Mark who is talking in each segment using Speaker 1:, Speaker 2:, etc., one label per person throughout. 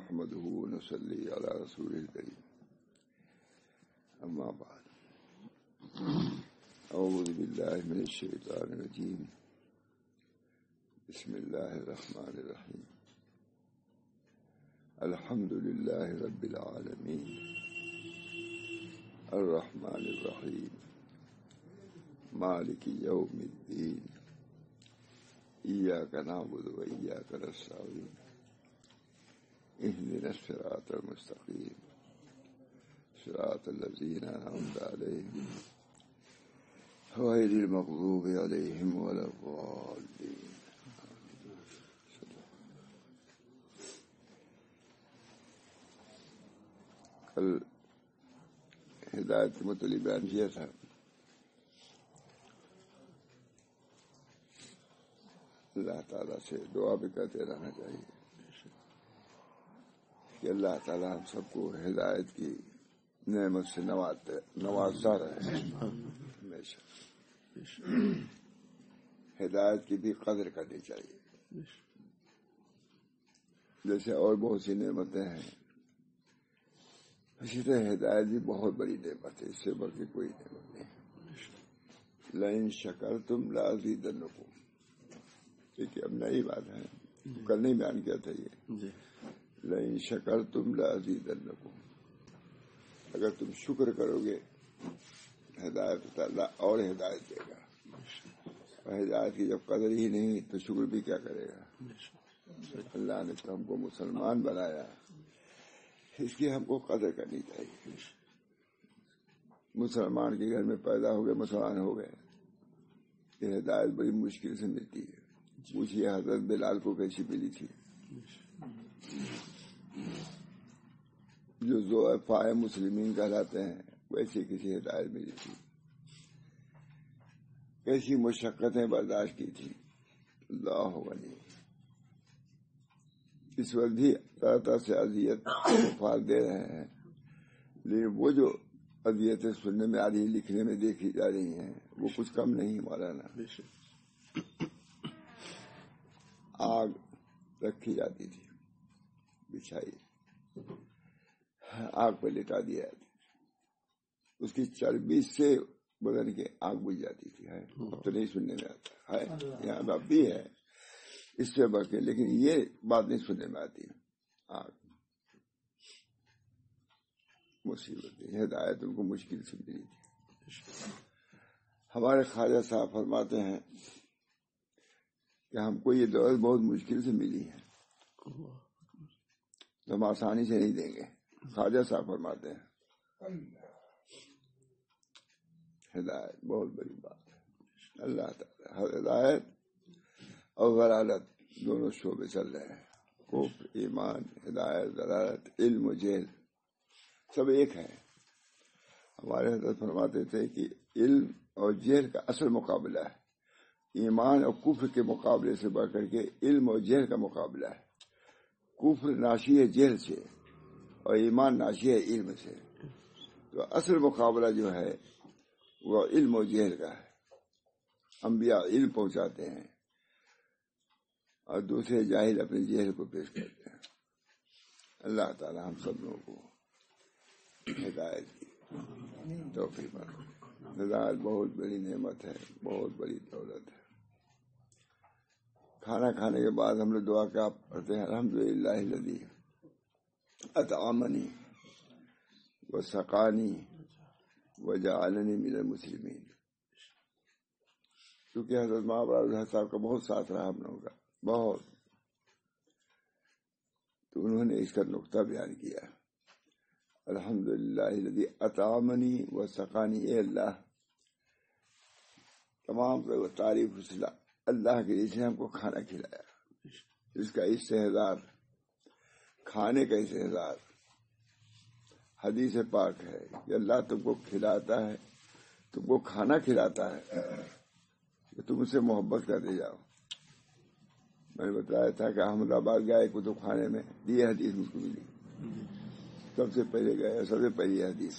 Speaker 1: نحمده ونصلي على رسوله الكريم. أما بعد، أعوذ بالله من الشيطان الرجيم. بسم الله الرحمن الرحيم. الحمد لله رب العالمين الرحمن الرحيم مالك يوم الدين إياك نعبد وإياك نستعين اهدنا الصراط المستقيم صراط الذين أنعمت عليهم غير المغضوب عليهم ولا الضالين. کل ہدایت کے متعلق بیان کیا تھا. اللہ تعالیٰ سے دعا بھی کرتے رہنا چاہیے کہ اللہ تعالیٰ ہم سب کو ہدایت کی نعمت سے نوازتا رہے ہمیشہ. ہدایت کی بھی قدر کرنی چاہیے. جیسے اور بہت سی نعمتیں ہیں، اسی طرح ہدایت بھی بہت بڑی نعمت ہے، اس سے بڑھ کے کوئی نعمت نہیں. لئن شکرتم لازیدنکم، ٹھیک ہے، اب نئی بات ہے، کل نہیں بیان کیا تھا یہ. لئن شکرتم لازیدنکم، اگر تم شکر کرو گے ہدایت اللہ اور ہدایت دے گا. اور ہدایت کی جب قدر ہی نہیں تو شکر بھی کیا کرے گا. اللہ نے تو ہم کو مسلمان بنایا، اس کی ہم کو قدر کرنی چاہیے. مسلمان کے گھر میں پیدا ہو گئے، مسلمان ہو گئے. یہ ہدایت بڑی مشکل سے ملتی ہے. پوچھیے حضرت بلال کو کیسی ملی تھی، جو ضعفائے مسلمین کہلاتے ہیں، ویسے کسی ہدایت ملی تھی. کیسی مشقتیں برداشت کی تھی. اللہ غنی. اس وقت بھی طرح طرح سے اذیت پھال دے رہے ہیں، لیکن وہ جو اذیتیں سننے میں آ رہی، لکھنے میں دیکھی جا رہی ہیں، وہ کچھ کم نہیں. مولانا آگ رکھی جاتی تھی، بچھائی، آگ پہ لٹا دیا جاتی تھی، اس کی چربی سے بدن کی آگ بجھ جاتی تھی. اب تو نہیں سننے میں آتا ہے، یہاں اب بھی ہے اس سے بڑھ کے، لیکن یہ بات نہیں سننے میں آتی. آگ مصیبت، ہدایت ان کو مشکل سے ملی تھی. ہمارے خواجہ صاحب فرماتے ہیں کہ ہم کو یہ دولت بہت مشکل سے ملی ہے، تو ہم آسانی سے نہیں دیں گے. خواجہ صاحب فرماتے ہیں ہدایت بہت بڑی بات ہے. اللہ تعالیٰ ہدایت اور ضلالت دونوں شعبے چل رہے ہیں. کفر، ایمان، ہدایت، ضلالت، علم و جہل سب ایک ہے. ہمارے حضرت فرماتے تھے کہ علم اور جہل کا اصل مقابلہ ہے. ایمان اور کفر کے مقابلے سے بڑھ کر کے علم اور جہل کا مقابلہ ہے. کفر ناشی ہے جہل سے اور ایمان ناشی ہے علم سے. تو اصل مقابلہ جو ہے وہ علم و جہل کا ہے. انبیاء علم پہنچاتے ہیں اور دوسرے جاہل اپنے جہل کو پیش کرتے ہیں. اللہ تعالی ہم سب لوگوں کو ہدایت کی توفیق عطا فرمائے. ہدایت بہت بڑی نعمت ہے، بہت بڑی دولت ہے. کھانا کھانے کے بعد ہم لوگ دعا کیا پڑھتے ہیں؟ الحمدللہ الذی اطعمنی وسقانی وجعلنی من المسلمین. کیونکہ حضرت مابعد صاحب کا بہت ساتھ رہا ہم لوگوں کا، بہت. تو انہوں نے اس کا نقطہ بیان کیا، الحمدللہ الذی اطعمنی وسقانی. اے اللہ، تمام تعریف اللہ کے جس نے ہم کو کھانا کھلایا، اس کا استحضار، کھانے کا استحضار حدیث پاک ہے کہ اللہ تم کو کھلاتا ہے، تم کو کھانا کھلاتا ہے کہ تم اسے محبت کرتے جاؤ. میں نے بتایا تھا کہ احمد آباد گئے کتب خانے میں، یہ حدیث مجھ کو ملی. سب سے پہلے گئے، سب سے پہلی حدیث،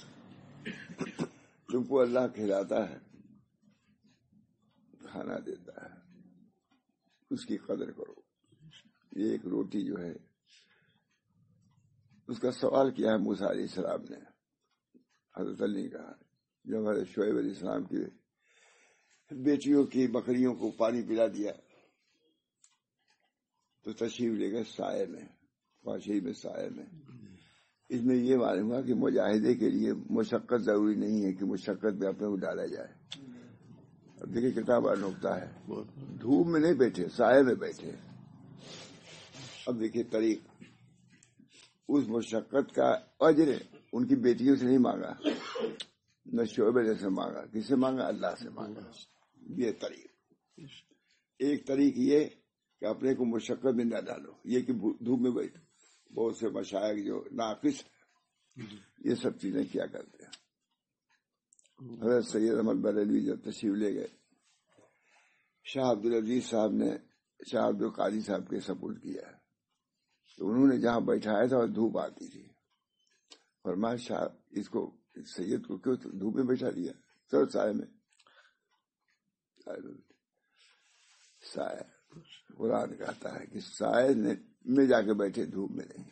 Speaker 1: تم کو اللہ کھلاتا ہے، کھانا دیتا ہے، اس کی قدر کرو. یہ ایک روٹی جو ہے اس کا سوال کیا ہے موسیٰ علیہ السلام نے. حضرت علی نے کہا جب حضرت شعیب علیہ السلام کی بیٹیوں کی بکریوں کو پانی پلا دیا تو تشریف لے گئے سائے میں، فاشی میں، سائے میں. اس میں یہ معلوم ہوا کہ مجاہدے کے لیے مشقت ضروری نہیں ہے کہ مشقت میں اپنے کو ڈالا جائے. اب دیکھیے کتنا بڑا نقطہ ہے، دھوپ میں نہیں بیٹھے، سائے میں بیٹھے. اب دیکھیے طریق، اس مشقت کا اجر ان کی بیٹیوں سے نہیں مانگا، نہ شعبے سے مانگا، کس سے مانگا؟ اللہ سے مانگا. یہ طریق. ایک طریق یہ کہ اپنے کو مشقت میں نہ ڈالو، یہ کہ دھوپ میں بیٹھو. بہت سے مشائخ جو ناقص یہ سب چیزیں کیا کرتے ہیں. حضرت سید احمد بریلوی جب تشریف لے گئے، شاہ عبدالعزیز صاحب نے شاہ عبدالقادری صاحب کے سپورٹ کیا، تو انہوں نے جہاں بیٹھایا تھا دھوپ آتی تھی. فرمایا شاہ اس کو سید کو کیوں دھوپ میں بیٹھا دیا؟ چلو سائے میں. سائے قرآن کہتا ہے کہ سائے میں جا کے بیٹھے، دھوپ میں نہیں.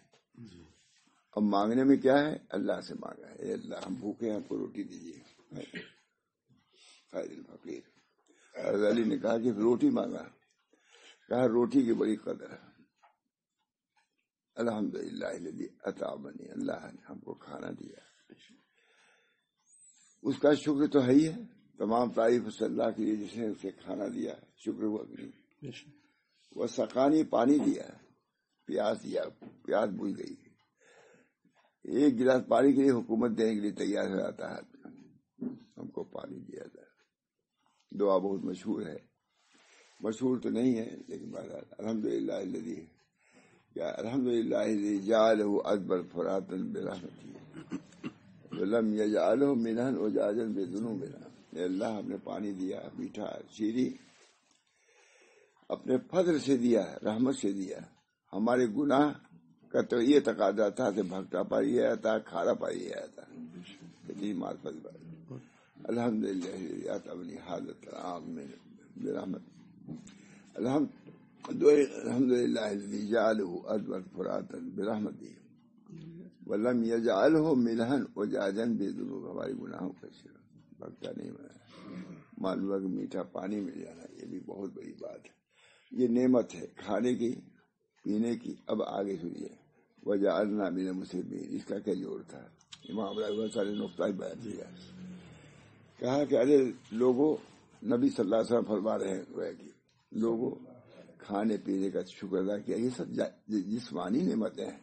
Speaker 1: اب مانگنے میں کیا ہے؟ اللہ سے مانگا ہے، اے اللہ ہم بھوکے ہیں، ہم کو روٹی دیجیے. خیر الفقیر. حضرت علی نے کہا کہ روٹی مانگا، کہا روٹی کی بڑی قدر ہے. الحمدللہ الذی اطعمنی، اللہ نے ہم کو کھانا دیا. اس کا شکر تو ہے ہی ہے. تمام تعریف صلی اللہ کے لیے جس نے اسے کھانا دیا، شکر ہوا کہ نہیں. وہ سقانی، پانی دیا، پیاس دیا، پیاس بجھ گئی. ایک گلاس پانی کے لیے حکومت دینے کے لیے تیار ہو جاتا ہے. ہم کو پانی دیا تھا. دعا بہت مشہور ہے، مشہور تو نہیں ہے لیکن الحمدللہ الذی، کیا الحمدللہ الذی جعلہ اذبا فراتا برحمتہ ولم یجعلہ منہا اجاجا بذنوبنا. اے اللہ ہم نے پانی دیا، میٹھا شیریں اپنے فضل سے دیا، رحمت سے دیا. ہمارے گناہ کا تو یہ تقاضا تھا کہ بھگتا پانی آیا تھا، کھارا پانی آیا تھا. کتنی معرفت بات. الحمدللہ اطعمنی ھذا الطعام برحمت. الحمدللہ الذی جعلہ اذبا فراتا برحمتہ ولم یجعلہ ملحا اجاجا بذنوب. ہمارے گناہوں کا بھگتا نہیں بنا. معلوم ہے کہ میٹھا پانی مل جانا یہ بھی بہت بڑی بات ہے. یہ نعمت ہے کھانے کی، پینے کی. اب آگے سنیے، وجعلنا من المسلمین. اس کا کیا جوڑ تھا؟ امام راغب سارے نقطہ بیان کیا. کہا کہ ارے لوگوں، نبی صلی اللہ علیہ وسلم فرما رہے ہیں کہ لوگوں کھانے پینے کا شکر ادا کیا. یہ سب جسمانی نعمتیں ہیں،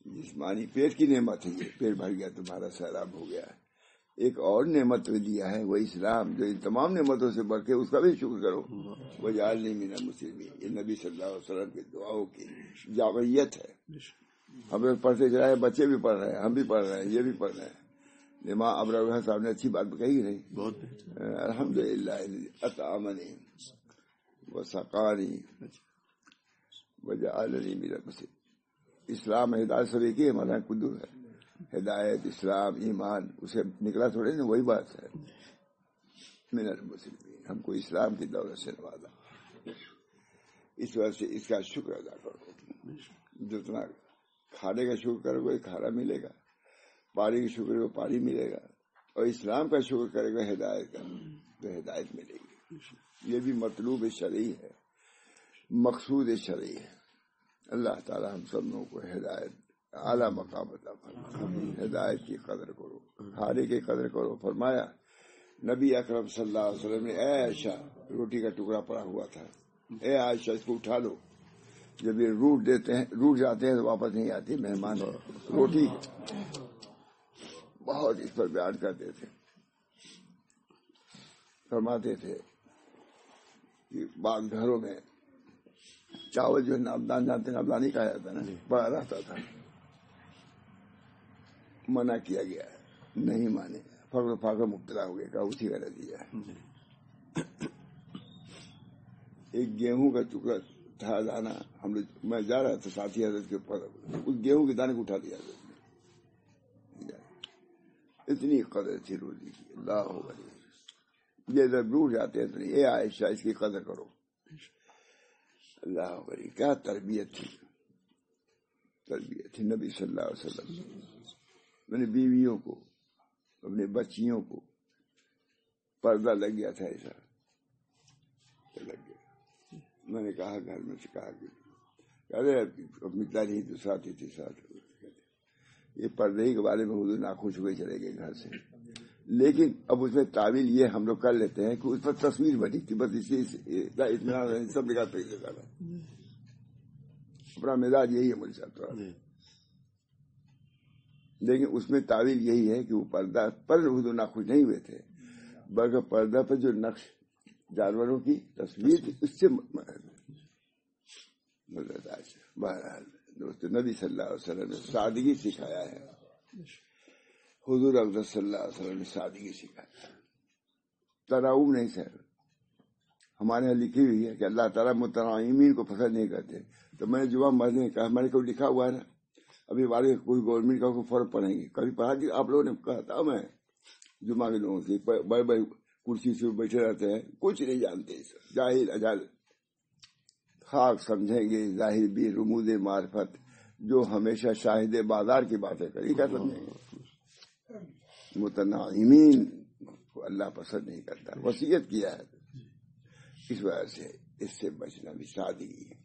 Speaker 1: جسمانی پیٹ کی نعمت ہے. یہ پیٹ بھر گیا تمہارا، سیراب ہو گیا. ایک اور نعمت دیا ہے وہ اسلام، جو ان تمام نعمتوں سے بڑھ کے اس کا بھی شکر کرو. وجعلنی من المسلمین. یہ نبی صلی اللہ علیہ وسلم کی دعاؤں کی جامعیت ہے. ہمیں پڑھتے جائے، بچے بھی پڑھ رہے ہیں، ہم بھی پڑھ رہے ہیں، یہ بھی پڑھ رہے ہیں. امام ابراہیم صاحب نے اچھی بات کہی نہیں؟ الحمدللہ اطعمنی وسقانی وجعلنی من المسلمین. اسلام ہدایت سب ایک ہی ہے، مولانا قدو ہے. ہدایت، اسلام، ایمان، اسے نکلا تھوڑے نا، وہی بات ہے. من المسلمین، ہم کو اسلام کی دولت سے نوازا. اس وجہ سے اس کا شکر ادا کرو. جتنا کھانے کا شکر کرو گے کھانا ملے گا، پانی کا شکر کو پانی ملے گا، اور اسلام کا شکر کرے گا ہدایت کا تو ہدایت ملے گی. یہ بھی مطلوب شرعی ہے، مقصود شرعی ہے. اللہ تعالی ہم سب لوگوں کو ہدایت اعلیٰ مقام عطا فرمائے. ہدایت کی قدر کرو، کھانے کی قدر کرو. فرمایا نبی اکرم صلی اللہ علیہ وسلم نے، اے عائشہ، روٹی کا ٹکڑا پڑا ہوا تھا، اے عائشہ اس کو اٹھا لو. جب یہ روٹ جاتے ہیں تو واپس نہیں آتی مہمان. روٹی بہت اس پر بیان کرتے تھے. فرماتے تھے کہ بعض گھروں میں چاول جو نابدان جانتے ہیں، نابدان ہی کہا جاتا ہے نا، بڑا رہتا تھا. منع کیا گیا ہے، نہیں مانے، فقر فاقہ مبتلا ہو گیا. اسی کا نتیجہ ہے. ایک گیہوں کا ٹکڑا تھا دانا، میں جا رہا تھا ساتھی حضرت کے اوپر، اس گیہوں کے دانے کو اٹھا دیا. اتنی قدر تھی روزی کی. اللہ علیہ، یہ جب ڈوب جاتے ہیں تو اے عائشہ اس کی قدر کرو. اللہ علیہ، کیا تربیت تھی. تربیت تھی نبی صلی اللہ علیہ وسلم. میں نے بیویوں کو اپنے بچیوں کو پردہ لگ گیا تھا ایسا لگ گیا. میں نے کہا گھر میں سے کہا کہ اپنی تاریخ تو ساتھ ہی تھی ساتھ. یہ پردے کے بارے میں حضور ناخوش ہوئے چلے گئے گھر سے. لیکن اب اس میں تعویل یہ ہم لوگ کر لیتے ہیں کہ اس پر تصویر بنی تھی بس اسی اطمینان سب نکال پہ اپنا مزاج یہی ہے مجھ صاحب. لیکن اس میں تعویل یہی ہے کہ وہ پردہ پر حضور ناخوش نہیں ہوئے تھے بلکہ پردہ پر جو نقش جانوروں کی تصویر تھی اس سے بہرحال دوست نبی صلی اللہ علیہ وسلم نے سادگی سکھایا ہے. حضور اقدس صلی اللہ علیہ وسلم نے سادگی سکھایا, تناؤ نہیں سر. ہمارے یہاں لکھی ہوئی ہے کہ اللہ تعالیٰ متناعمین کو پسند نہیں کرتے. تو میں نے جمعہ مسجد میں کہا, میں نے کوئی لکھا ہوا ہے نا ابھی ہمارے کوئی گورنمنٹ کا کوئی فرق پڑیں گے کبھی پڑھا کہ آپ لوگوں نے کہا تھا میں جمعہ کے لوگوں سے بڑے بڑے کرسی سے بیٹھے رہتے ہیں کچھ نہیں جانتے جاہل اجال خاک سمجھیں گے ظاہر بھی رموز معرفت جو ہمیشہ شاہد بازار کی باتیں کریں کیا سمجھیں گے. متناعمین کو اللہ پسند نہیں کرتا, وصیت کیا ہے. اس وجہ سے اس سے بچنا بھی سادگی ہے.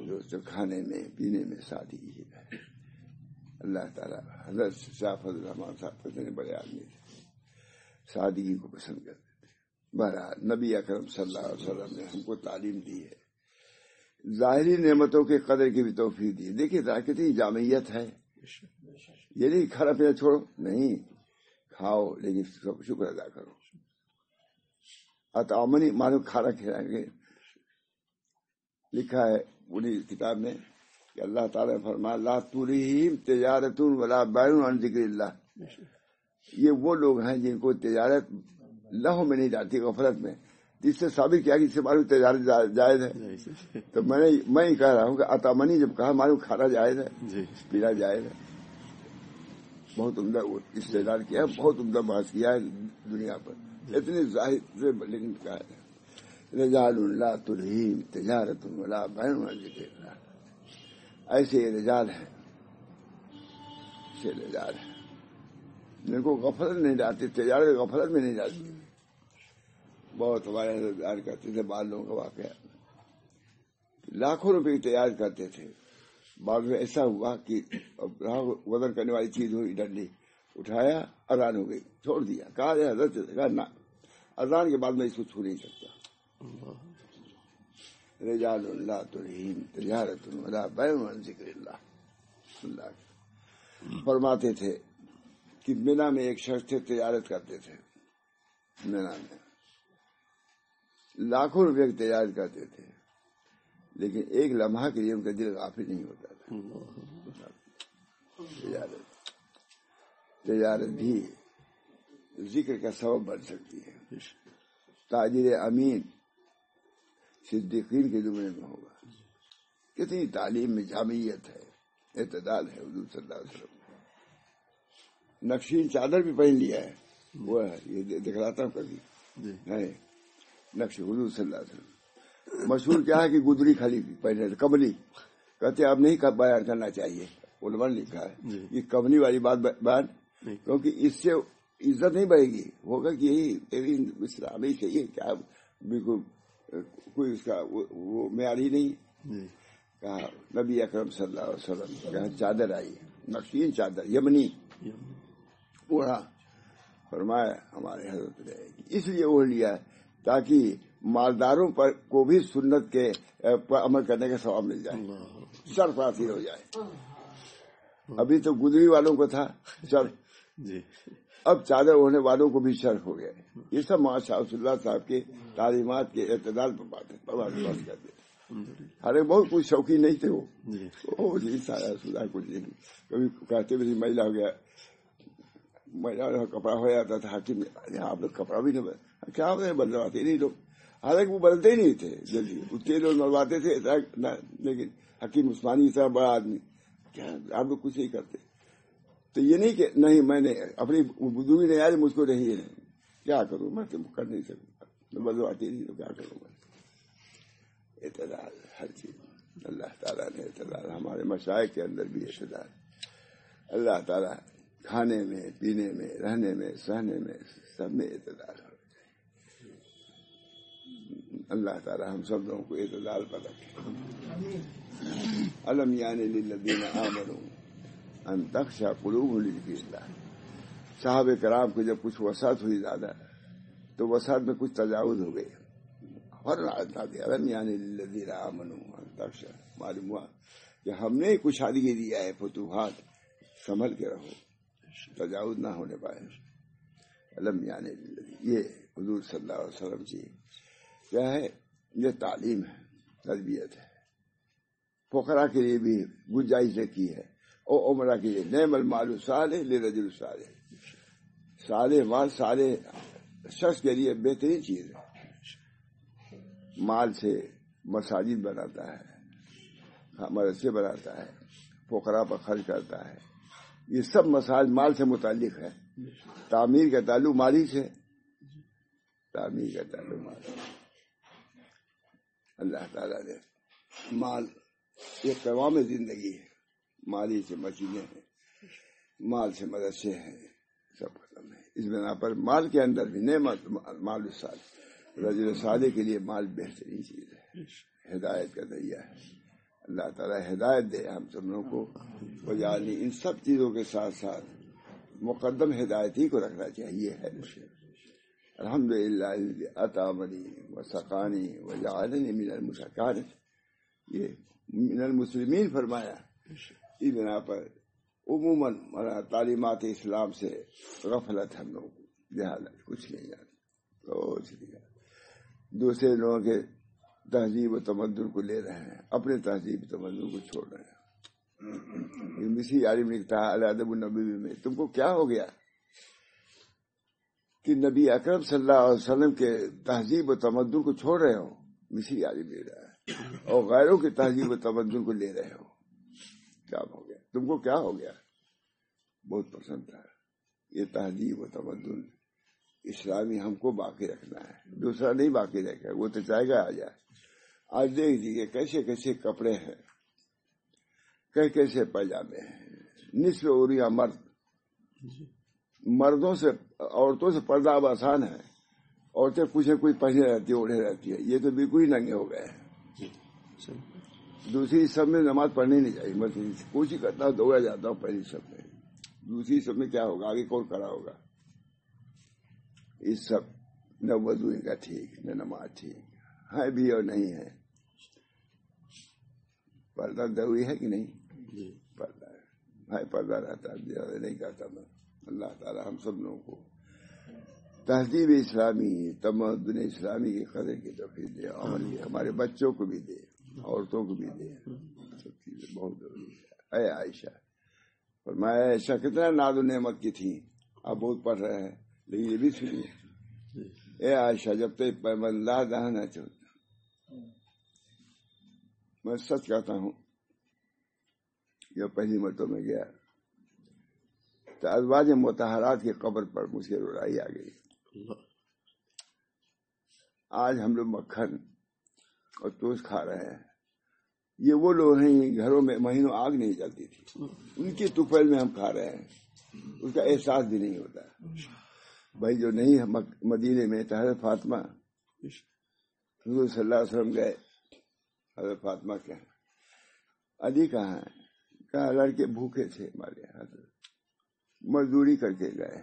Speaker 1: دوستوں کھانے میں پینے میں سادگی ہے. اللہ تعالیٰ حضرت شاہ فضل الرحمان صاحب کتنے بڑے آدمی تھے, سادگی کو پسند کرتے تھے. بہرحال نبی اکرم صلی اللہ علیہ وسلم نے ہم کو تعلیم دی ہے, ظاہری نعمتوں کے قدر کی بھی توفیق دی. دیکھیے کتنی جامعیت ہے. یہ نہیں کھانا پینا چھوڑو, نہیں کھاؤ لیکن شکر ادا کرو. اطعمنی مانو کھانا کھلائیں گے. لکھا ہے پوری کتاب میں کہ اللہ تعالیٰ نے فرمایا لا تلہہم تجارت ولا بیع عن ذکر اللہ. یہ وہ لوگ ہیں جن کو تجارت لہو میں نہیں جاتی, غفلت میں, جس سے ثابت کیا کہ اس سے معلوم تجارت جائز ہے. تو میں ہی کہہ رہا ہوں کہ اطعمنی جب کہا معلوم کھانا جائز ہے, پینا جائز ہے. بہت عمدہ استدلال کیا, بہت عمدہ بحث کیا ہے دنیا پر, اتنے ظاہر سے. لیکن کہا ہے رجال لا تلہہم تجارت ولا بیع عن ذکر اللہ. ایسے یہ رجال ہیں, ایسے رجال ہیں جن کو غفلت نہیں ڈالتی, تجارت غفلت میں نہیں ڈالتی. بہت ہمارے حضرت کرتے تھے بعض لوگوں کا واقعہ, لاکھوں روپے کی تجارت کرتے تھے. بعد میں ایسا ہوا کہ وزن کرنے والی چیز ہوئی ڈنڈی, اٹھایا اذان ہو گئی, چھوڑ دیا. کہا حضرت نہ, اذان کے بعد میں اس کو چھو نہیں سکتا. رجال لا تلہہم تجارت ولا بیع عن ذکر اللہ. اللہ فرماتے تھے کہ مینا میں ایک شخص تھے تجارت کرتے تھے. مینا میں لاکھوں روپے کی تجارت کرتے تھے, لیکن ایک لمحہ کے لیے ان کا دل غافل نہیں ہوتا تھا. تجارت بھی ذکر کا سبب بن سکتی ہے. تاجر امین صدیقین کے زمرے میں ہوگا. کتنی تعلیم میں جامعیت ہے, اعتدال ہے. حضور صلی اللہ علیہ وسلم نقشین چادر بھی پہن لیا ہے, وہ ہے یہ دکھلاتا ہوں کبھی ہے نقش. حضور صلی اللہ علیہ وسلم مشہور کیا ہے کہ گدری خالی پہنے کملی, کہتے اب نہیں بیان کرنا چاہیے. علماء نے لکھا ہے یہ کملی والی بات بیان, کیونکہ اس سے عزت نہیں بڑھے گی. ہوگا کہ یہی اسلامی چاہیے کیا بالکل کوئی اس کا وہ معیار ہی نہیں. کہا نبی اکرم صلی اللہ علیہ وسلم کہا چادر آئی, نقشین چادر یمنی اوڑھا. فرمایا ہمارے حضرت نے اس لیے اوڑھ لیا تاکہ مالداروں پر کو بھی سنت کے پر عمل کرنے کا ثواب مل جائے, شرف حاصل ہو جائے. ابھی تو گدری والوں کو تھا شرف, اب چادر اوڑھنے والوں کو بھی شرف ہو گیا. یہ سب ماشاء اللہ صاحب کے تعلیمات کے اعتدال پر بات کرتے. ہر بہت کچھ شوقین نہیں تھے وہ سارا کچھ نہیں. کبھی کہتے بھی مہیلا ہو گیا, مہیلا کپڑا ہو جاتا تھا حکیم, آپ لوگ کپڑا بھی نہیں کیا بدلواتے نہیں لوگ. حالانکہ وہ بدلتے ہی نہیں تھے جلدی, اتنے لوگ مرواتے تھے. لیکن حکیم عثمانی اتنا بڑا آدمی, کیا آپ لوگ کچھ نہیں کرتے. تو یہ نہیں کہ نہیں میں نے اپنی بزرگی نہیں آئی مجھ کو نہیں ہے, کیا کروں میں تو کر نہیں سکوں, بدلواتی نہیں تو کیا کروں میں. اعتدال ہر چیز. اللہ تعالیٰ نے اعتدال، ہمارے مشائخ کے اندر بھی اعتدال، اللہ تعالیٰ کھانے میں، پینے میں، رہنے میں، سہنے میں، سب میں اعتدال ہو. اللہ تعالیٰ ہم سب لوگوں کو اعتدال پر رکھے. الم یعن للذین آمنوا ان تخشع قلوبهم لذکر اللہ. صحابہ کرام کو جب کچھ وسعت ہوئی زیادہ تو وسعت میں کچھ تجاوز ہو گئی. الم یعن للذین آمنوا ان تخشع، معلوم ہوا کہ ہم نے کچھ آدمی دیا ہے فتوحات، سنبھل کے رہو، تجاوز نہ ہونے پائے. الم یعن للذین، یہ حضور صلی اللہ علیہ وسلم کی کیا ہے، یہ تعلیم ہے، تربیت ہے. فقراء کے لیے بھی گنجائش رکھی ہے، اور عمرہ کے لیے نعم المال صالح لرجل صالح. صالح مال صالح شخص کے لیے بہترین چیز ہے. مال سے مساجد بناتا ہے، مدرسے بناتا ہے، فقراء پر خرچ کرتا ہے. یہ سب مسائل مال سے متعلق ہے. تعمیر کا تعلق مالی سے، تعمیر کا تعلق مال سے. اللہ تعالیٰ نے مال ایک قوام زندگی ہے، مالی سے مسجدیں ہیں، مال سے مدرسے ہیں، سب ختم ہے. اس بنا پر مال کے اندر بھی نعمت مال صالح، رجل صالح کے لیے مال بہترین چیز ہے، ہدایت کا ذریعہ ہے. اللہ تعالیٰ ہدایت دے ہم سب لوگوں کو. یعنی ان سب چیزوں کے ساتھ ساتھ مقدم ہدایت ہی کو رکھنا چاہیے ہے. الحمدللہ اطعمنی وسقانی وجعلنی من المساکین، یہ من المسلمین فرمایا. اس بنا پر عموماً تعلیمات اسلام سے غفلت ہم لوگوں کو، لہٰذا کچھ نہیں جانا، کچھ نہیں جانا. دوسرے لوگوں کے تہذیب و تمدن کو لے رہے ہیں، اپنے تہذیب و تمدن کو چھوڑ رہے ہیں. مسی عالم لکھتا ہے الادب النبوی میں، تم کو کیا ہو گیا کہ نبی اکرم صلی اللہ علیہ وسلم کے تہذیب و تمدن کو چھوڑ رہے ہو. مسی عالم لے رہا ہے، اور غیروں کے تہذیب و تمدن کو لے رہے ہو. کیا ہو گیا تم کو، کیا ہو گیا؟ بہت پسند تھا یہ تہذیب و تمدن اسلامی، ہم کو باقی رکھنا ہے، دوسرا نہیں باقی رکھے. وہ تو چاہے گا آ جائے. آج دیکھ دیجیے کیسے کیسے کپڑے ہیں، کیسے پائجامے ہیں. نصف عوریہ مرد، مردوں سے عورتوں سے پردہ اب آسان ہے. عورتیں کچھ نہ کچھ پہنے رہتی ہے، اوڑھے رہتی ہے. یہ تو بالکل ہی ننگے ہو گئے ہیں. دوسری سب میں نماز پڑھنی نہیں چاہیے. میں کوشش کرتا ہوں، دوڑا جاتا ہوں پہلی سب میں. دوسری سب میں کیا ہوگا، آگے کون کھڑا ہوگا؟ اس سب نہ وضو ان کا ٹھیک، نہ نماز ٹھیک ہے بھی اور نہیں ہے. پردہ ضروری ہے کہ نہیں؟ پردہ ہے، پردہ رہتا ہے، زیادہ نہیں کرتا. میں اللہ تعالی ہم سب لوگوں کو تہذیب اسلامی، تمدن اسلامی کی قدر کی توفیق دے. عمل ہمارے بچوں کو بھی دے، عورتوں کو بھی دے. سب چیزیں بہت ضروری ہے. اے عائشہ فرمایا، عائشہ کتنا ناز و نعمت کی تھی. آپ بہت پڑھ رہے ہیں لیکن یہ بھی سنیے. اے عائشہ جب تک پیماندار رہنا چاہتا، میں سچ کہتا ہوں، جب پہلی مرتبہ میں گیا تو ازواج مطہرات کی قبر پر مجھے رڑائی آ گئی. آج ہم لوگ مکھن اور ٹوسٹ کھا رہے ہیں. یہ وہ لوگ ہیں گھروں میں مہینوں آگ نہیں جلتی تھی، ان کی طفیل میں ہم کھا رہے ہیں. اس کا احساس بھی نہیں ہوتا. بھائی جو نہیں مدینے میں حضرت فاطمہ، حضور صلی اللہ علیہ وسلم گئے، حضرت فاطمہ کیا علی کہاں ہے؟ کہا لڑکے بھوکے تھے ہمارے حضرت، مزدوری کر کے گئے.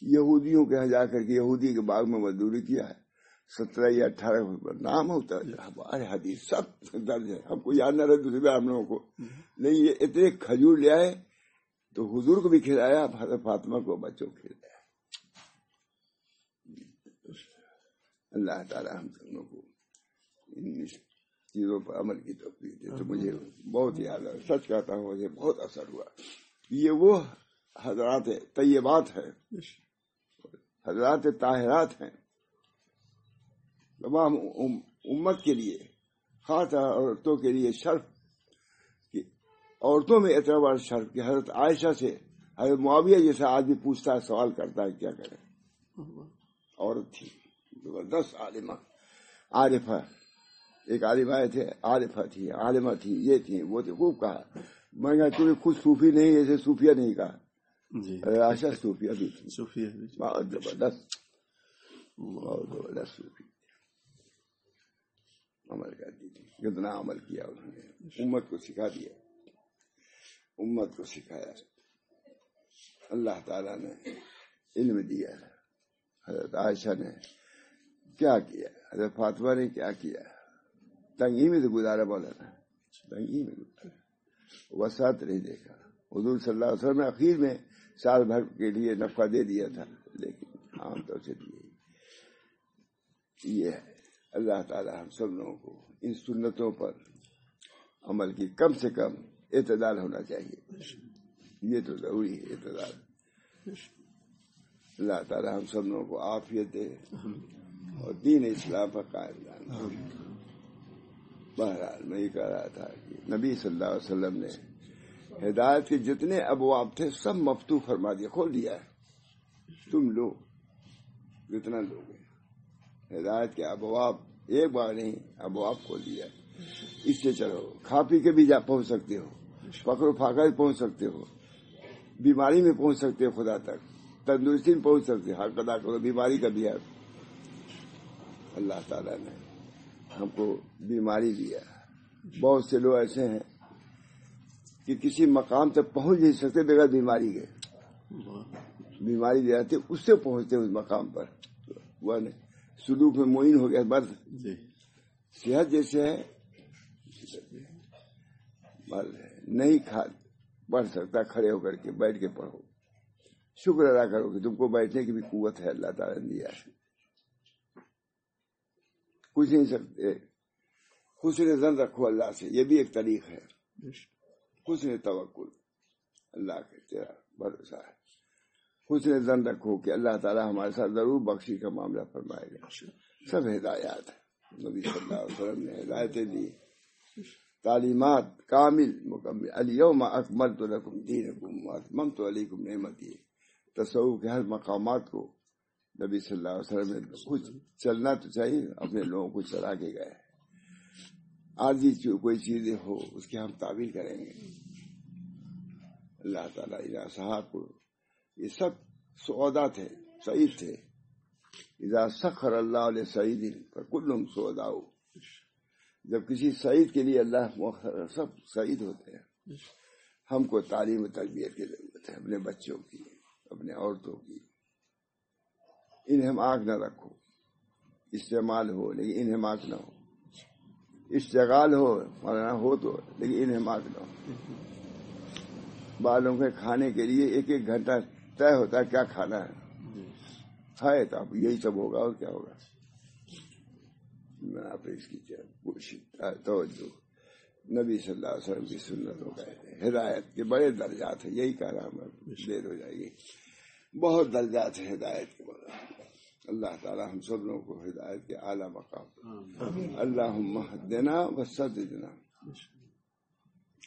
Speaker 1: یہودیوں کے جا کر کے یہودی کے باغ میں مزدوری کیا ہے. 17 یا 18 نام ہوتا ہے. ہمارے حدیث سب درج ہے، ہم کو یاد نہ رہے دوسرے ہم لوگوں کو. نہیں یہ اتنے کھجور لے آئے تو حضور کو بھی کھلایا، حضرت فاطمہ کو بچوں کو کھلایا. اللہ تعالیٰ ہم سب کو ان چیزوں پر عمل کی توفیق دے. تو مجھے بہت یاد ہے، سچ کہتا ہوں مجھے بہت اثر ہوا. یہ وہ حضرات طیبات ہیں، حضرات طاہرات ہیں. تمام امت کے لیے، خاص عورتوں کے لیے شرف، کہ عورتوں میں اتنا بڑا شرف کہ حضرت عائشہ سے حضرت معاویہ جیسا آدمی پوچھتا ہے، سوال کرتا ہے کیا کرے. عورت تھی زبردست عالمہ عارفہ، ایک عالم آئے تھے، عارفہ تھی، عالمہ تھی، یہ تھی وہ تھی، خوب کہا. میں کہا تمہیں خود صوفی نہیں ایسے صوفیہ نہیں کہا. عائشہ صوفیہ بھی تھی، بہت زبردست، بہت زبردست صوفی عمل کرتی تھی. کتنا عمل کیا انہوں نے، امت کو سکھا دیا، امت کو سکھایا. اللہ تعالیٰ نے علم دیا. حضرت عائشہ نے کیا کیا، حضرت فاطمہ نے کیا کیا، تنگی میں تو گزارا مولانا، تنگی میں گزارا، وسعت نہیں دیکھا. حضور صلی اللہ علیہ وسلم نے اخیر میں سال بھر کے لیے نفع دے دیا تھا، لیکن عام طور سے دیے. یہ ہے اللہ تعالیٰ ہم سب لوگوں کو ان سنتوں پر عمل کی کم سے کم اعتدال ہونا چاہیے، یہ تو ضروری ہے اعتدال. اللہ تعالیٰ ہم سب لوگوں کو عافیت دے اور دین اسلام پر قائم رہنا. بہرحال میں یہ کہہ رہا تھا کہ نبی صلی اللہ علیہ وسلم نے ہدایت کے جتنے ابواب تھے سب مفتوح فرما دیا، کھول دیا ہے. تم لوگ جتنا لوگ ہیں ہدایت کے ابواب، ایک بار نہیں ابواب کھول دیا. اس سے چلو، کھا پی کے بھی پہنچ سکتے ہو، فقر و فاقہ بھی پہنچ سکتے ہو، بیماری میں پہنچ سکتے ہو، خدا تک تندرستی میں پہنچ سکتے. حق ادا کرو، بیماری کا بھی ہے. اللہ تعالیٰ نے ہم کو بیماری دیا. بہت سے لوگ ایسے ہیں کہ کسی مقام تک پہنچ نہیں سکتے بغیر بیماری کے. بیماری دے آتے اس سے پہنچتے اس مقام پر. وہ سلوک میں معین ہو گیا بس. صحت جیسے ہے نہیں پڑھ سکتا، کھڑے ہو کر کے بیٹھ کے پڑھو. شکر ادا کرو کہ تم کو بیٹھنے کی بھی قوت ہے، اللہ تعالیٰ نے دیا ہے. کچھ نہیں سکتے. حسن ظن رکھو اللہ سے، یہ بھی ایک طریق ہے. حسن توکل، اللہ کے تیرا بھروسہ ہے. حسن ظن رکھو کہ اللہ تعالیٰ ہمارے ساتھ ضرور بخشی کا معاملہ فرمائے گا. سب ہدایات ہے، نبی صلی اللہ علیہ وسلم نے ہدایتیں دی، تعلیمات کامل مکمل. الیوم اکملت لکم دینکم واتممت علیکم نعمتی. تصوف کے ہر مقامات کو نبی صلی اللہ علیہ وسلم نے کچھ چلنا تو چاہیے، اپنے لوگوں کو چلا کے گئے. آدھی کوئی چیزیں ہو اس کی ہم تعبیر کریں گے. اللہ تعالیٰ صاحب کو یہ سب سعودا تھے، سعید تھے. اذا سخر اللہ علیہ سعید فکلہم سعداء. جب کسی سعید کے لیے اللہ سب سعید ہوتے ہیں. ہم کو تعلیم و تربیت کی ضرورت ہے، اپنے بچوں کی، اپنے عورتوں کی. انہماک نہ رکھو، استعمال ہو لیکن انہماک نہ ہو. اشتغال ہو مولانا ہو تو، لیکن انہماک نہ ہو. بالوں کے کھانے کے لیے ایک ایک گھنٹہ طے ہوتا ہے کیا کھانا ہے تو اب یہی سب ہوگا اور کیا ہوگا. میں آپ اس کی توجہ نبی صلی اللہ علیہ وسلم کی سنتوں کا ہدایت کے بڑے درجات ہیں. یہی کہہ رہا ہوں، دیر ہو جائے گی. بہت درجات ہیں ہدایت کے بڑے. اللہ تعالی ہم سب لوگوں کو ہدایت کے اعلیٰ مقام. اللہم اہدنا وسددنا.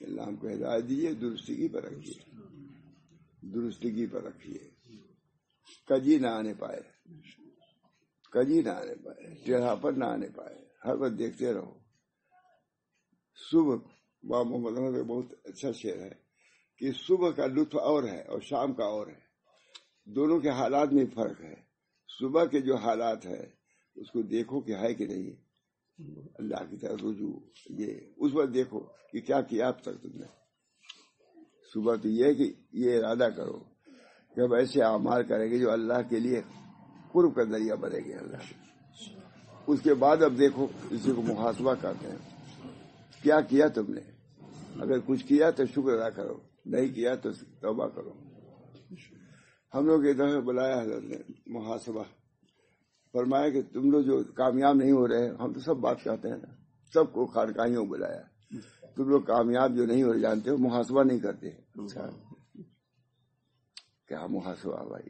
Speaker 1: اللہ ہم کو ہدایت دیجیے، درستگی پر رکھیے، درستگی پر رکھیے. کجی نہ آنے پائے، کجی نہ آنے پائے، ٹیڑھا پر نہ آنے پائے. ہر وقت دیکھتے رہو. صبح بابا محمد احمد کا بہت اچھا شعر ہے کہ صبح کا لطف اور ہے اور شام کا اور ہے. دونوں کے حالات میں فرق ہے. صبح کے جو حالات ہے اس کو دیکھو کہ ہے کہ نہیں، اللہ کی طرف رجوع. یہ اس وقت دیکھو کہ کیا کیا اب تک تم نے. صبح تو یہ کہ یہ ارادہ کرو کہ اب ایسے اعمال کریں گے جو اللہ کے لیے قرب کا ذریعہ بنے گے اللہ. اس کے بعد اب دیکھو، اسی کو محاسبہ کہتے ہیں، کیا کیا تم نے. اگر کچھ کیا تو شکر ادا کرو، نہیں کیا تو توبہ کرو. ہم لوگ ادھر بلایا حضرت نے محاسبہ فرمایا کہ تم لوگ جو کامیاب نہیں ہو رہے، ہم تو سب بات کہتے ہیں نا، سب کو خانقاہیوں بلایا، تم لوگ کامیاب جو نہیں ہو رہے جانتے ہو، محاسبہ نہیں کرتے. کیا محاسبہ بھائی؟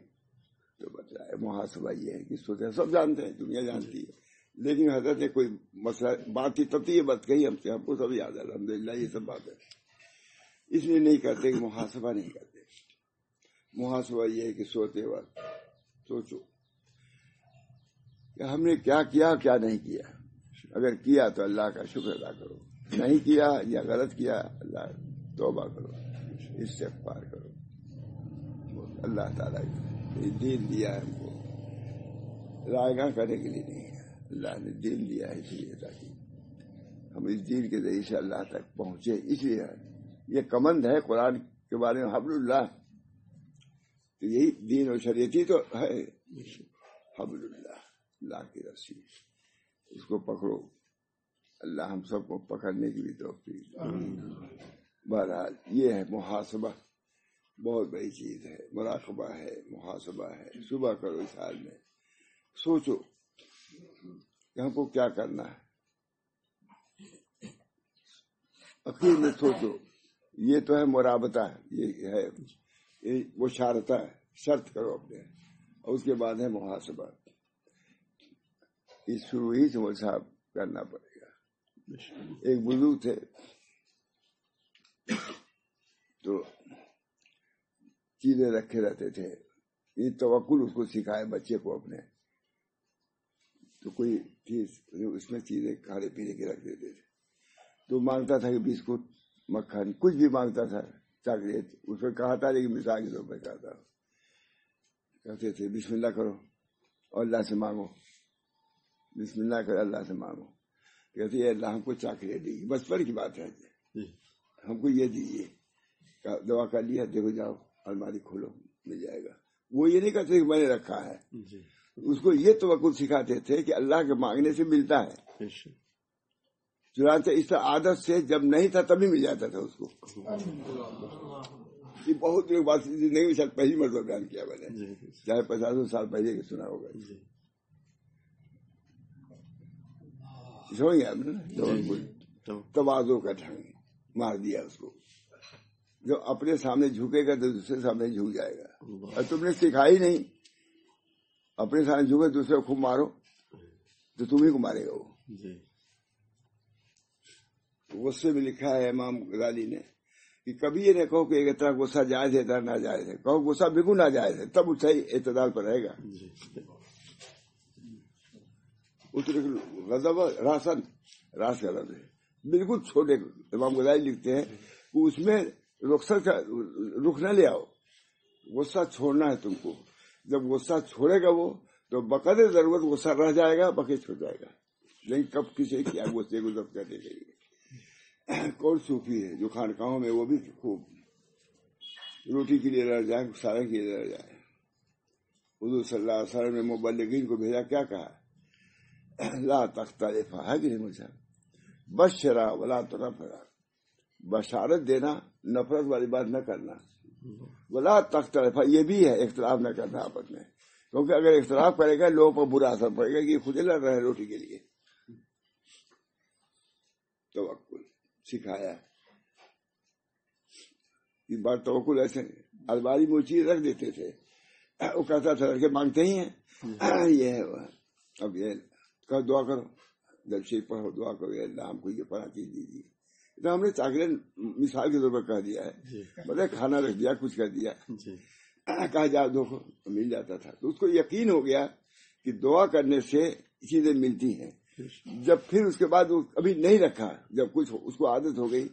Speaker 1: تو بتایا محاسبہ یہ ہے کہ سوچا سب جانتے ہیں، دنیا جانتی ہے، لیکن حضرت نے کوئی مسئلہ بات تھی تب تو یہ بات کہی ہم سے، ہم کو سب یاد ہے الحمدللہ. یہ سب بات ہے اس لیے نہیں کرتے کہ محاسبہ نہیں کرتے. محاسبہ یہ ہے کہ سوتے وقت سوچو کہ ہم نے کیا کیا کیا نہیں کیا. اگر کیا تو اللہ کا شکر ادا کرو، نہیں کیا یا غلط کیا اللہ توبہ کرو، استغفار کرو. اللہ تعالیٰ یہ دین دیا ہے ہم کو رائے گاہ کرنے کے لیے نہیں ہے. اللہ نے دین دیا ہے اس لیے تاکہ ہم اس دین کے ذریعے سے اللہ تک پہنچے. اس لیے یہ کمند ہے قرآن کے بارے میں حبل اللہ، تو یہی دین اور شریعتی تو ہے. حبل اللہ، اللہ کی رسی، اس کو پکڑو. اللہ ہم سب کو پکڑنے کی بھی توفیق. بہرحال یہ ہے محاسبہ، بہت بڑی چیز ہے. مراقبہ ہے، محاسبہ ہے. صبح کرو اس حال میں، سوچو کہ ہم کو کیا کرنا ہے. اخیر میں سوچو. یہ تو ہے مرابطہ، یہ ہے وہ شارطہ ہے. شرط کرو اپنے، اور اس کے بعد ہے محاسبہ. اس شروع ہی سے مول صاحب کرنا پڑے گا. ایک بزرگ تھے تو چیزیں رکھے رہتے تھے. یہ توکل اس کو سکھائے بچے کو اپنے. تو کوئی چیز اس میں چیزیں کھانے پینے کے رکھ دیتے تھے. تو مانگتا تھا کہ بسکٹ، مکھن، کچھ بھی مانگتا تھا، چاکلیٹ. اس کو کہا تھا لیکن مثال کے طور پہ کہا تھا. کہتے تھے بسم اللہ کرو اور اللہ سے مانگو، بسم اللہ کرو اللہ سے مانگو. کہتے ہیں اللہ ہم کو چاکلیٹ دیجیے. بچپن کی بات ہے، ہم کو یہ دیجیے. دعا کر لیا، دیکھو جاؤ الماری کھولو مل جائے گا. وہ یہ نہیں کہتے کہ میں نے رکھا ہے. اس کو یہ توکل سکھاتے تھے کہ اللہ کے مانگنے سے ملتا ہے. چنانچہ اس عادت سے جب نہیں تھا تبھی مل جاتا تھا اس کو. یہ بہت لوگ بات زندگی میں شاید پہلی مرتبہ بیان کیا میں نے، چاہے 50 سال پہلے سنا ہوگا. سمجھ گیا آپ نے؟ تواضع کا ڈھنگ مار دیا اس کو. جو اپنے سامنے جھکے گا تو دوسرے سامنے جھک جائے گا. اور تم نے سکھا ہی نہیں. اپنے سامنے جھکے دوسرے کو خوب مارو تو تم ہی کو مارے گا وہ. غصے میں لکھا ہے امام غزالی نے کہ کبھی یہ نہ کہو کہ ایک طرح غصہ جائز ہے طرح ناجائز ہے. کہو غصہ بالکل ناجائز ہے، تب صحیح اعتدال پر رہے گا. غضب راسن، راس کا لفظ ہے بالکل چھوٹے. امام غزالی لکھتے ہیں کہ اس میں رخ نہ لے آؤ. غصہ چھوڑنا ہے تم کو. جب غصہ چھوڑے گا وہ تو بقدر ضرورت غصہ رہ جائے گا، باقی چھوڑ جائے گا. لیکن کب کسی کیا غصے کو ضبط کرنے کے لیے. کون صوفی ہے جو خانقاہوں میں وہ بھی خوب روٹی کے لیے لڑ جائے، سارے کے لیے لڑ جائے. حضور صلی اللہ علیہ وسلم نے مبلغین کو بھیجا، کیا کہا؟ لا تختلف ہے کہ نہیں مجھے بشرا ولا تنفرا. بشارت دینا، نفرت والی بات نہ کرنا. ولا تختلف یہ بھی ہے اختلاف نہ کرنا آپس میں. کیونکہ اگر اختلاف کرے گا لوگوں پر برا اثر پڑے گا کہ خود لڑ رہے ہیں روٹی کے لیے. توکل سکھایا. اس بار توکل ایسے الماری میں وہ چیز رکھ دیتے تھے. وہ کہتا تھا لڑکے مانگتے ہی ہیں یہ ہے. اب یہ کہ دعا کرو، جب شریف پڑھو دعا کرو، اللہ ہم کو یہ فلاں چیز دیجیے. تو ہم نے چاکلیٹ مثال کے طور پر کہہ دیا ہے، مطلب کھانا رکھ دیا، کچھ کر دیا، کہا جا دیکھو مل جاتا تھا. تو اس کو یقین ہو گیا کہ دعا کرنے سے چیزیں ملتی ہیں. جب پھر اس کے بعد ابھی نہیں رکھا، جب کچھ اس کو عادت ہو گئی